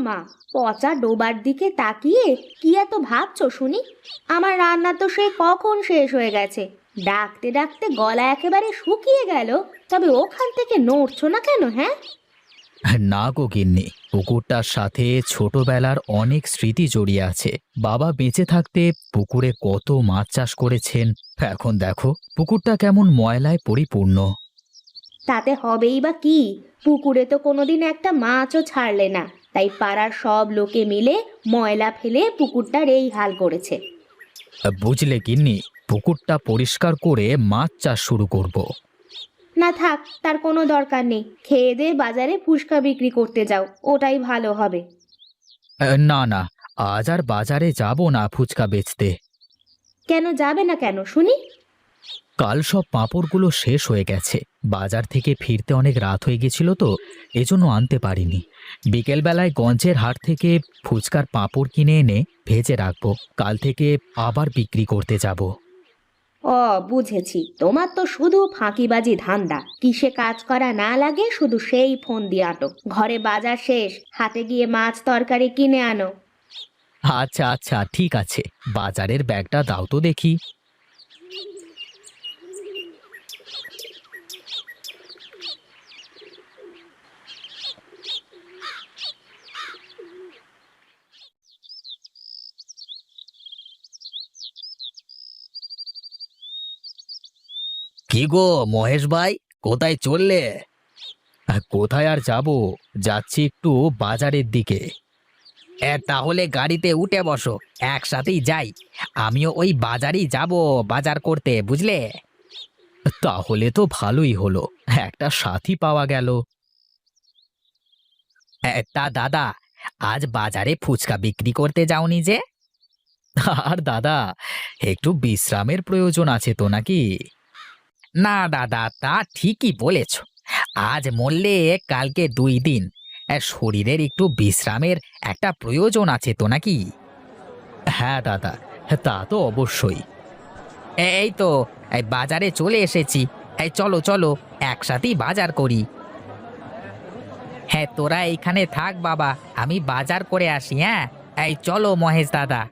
মা, পচা ডোবার দিকে তাকিয়ে কি এত ভাবছো শুনি? আমার রান্না তো সে কখন শেষ হয়ে গেছে। ডাকতে ডাকতে গলা একেবারে শুকিয়ে গেল, তবে ওখান থেকে নড়ছো না কেন? হ্যাঁ, না গো গিন্নি, পুকুরটার সাথে ছোটবেলার অনেক স্মৃতি জড়িয়ে আছে। বাবা বেঁচে থাকতে পুকুরে কত মাছ চাষ করেছেন। এখন দেখো পুকুরটা কেমন ময়লায় পরিপূর্ণ। তাতে হবেই বা কি? পুকুরে তো কোনোদিন একটা মাছও ছাড়লে না, তাই পাড়ার সব লোকে মিলে ময়লা ফেলে পুকুরটার এই হাল করেছে। বুঝলে গিন্নি, পুকুরটা পরিষ্কার করে মাছ চাষ শুরু করব। না থাক, তার কোনো দরকার নেই। খেয়ে দে বাজারে ফুচকা বিক্রি করতে যাও, ওটাই ভালো হবে। না না, আজ আর বাজারে যাব না ফুচকা বেচতে। কেন যাবে না কেন শুনি? কাল সব পাঁপড়গুলো শেষ হয়ে গেছে। বাজার থেকে ফিরতে অনেক রাত হয়ে গেছিল তো, এজন্য আনতে পারিনি। বিকেলবেলায় গঞ্জের হাট থেকে ফুচকার পাঁপড় কিনে এনে ভেজে রাখবো, কাল থেকে আবার বিক্রি করতে যাব। ও, বুঝেছি, তোমার তো শুধু ফাঁকিবাজি ধান্দা। কিসে কাজ করা না লাগে শুধু সেই ফোন দিয়ে আটো। ঘরে বাজার শেষ, হাটে গিয়ে মাছ তরকারি কিনে আনো। আচ্ছা আচ্ছা, ঠিক আছে, বাজারের ব্যাগটা দাও তো দেখি। কি গো মহেশ ভাই, কোথায় চললে? কোথায় আর যাব, যাচ্ছি একটু বাজারের দিকে। তাহলে গাড়িতে উঠে বসো, একসাথেই যাই। আমিও ওই বাজারেই যাব, বাজার করতে, বুঝলে? তাহলে তো ভালোই হলো, একটা সাথী পাওয়া গেল। তা দাদা, আজ বাজারে ফুচকা বিক্রি করতে যাওনি যে? আর দাদা, একটু বিশ্রামের প্রয়োজন আছে তো নাকি? না দাদা, তা ঠিকই বলেছ। আজ মরলে কালকে 2 দিন। শরীরের একটু বিশ্রামের একটা প্রয়োজন আছে তো নাকি? হ্যাঁ দাদা, তা তো অবশ্যই। এই তো, এই বাজারে চলে এসেছি। এই চলো চলো, একসাথেই বাজার করি। হ্যাঁ, তোরা এইখানে থাক বাবা, আমি বাজার করে আসি। হ্যাঁ, এই চলো মহেশ দাদা।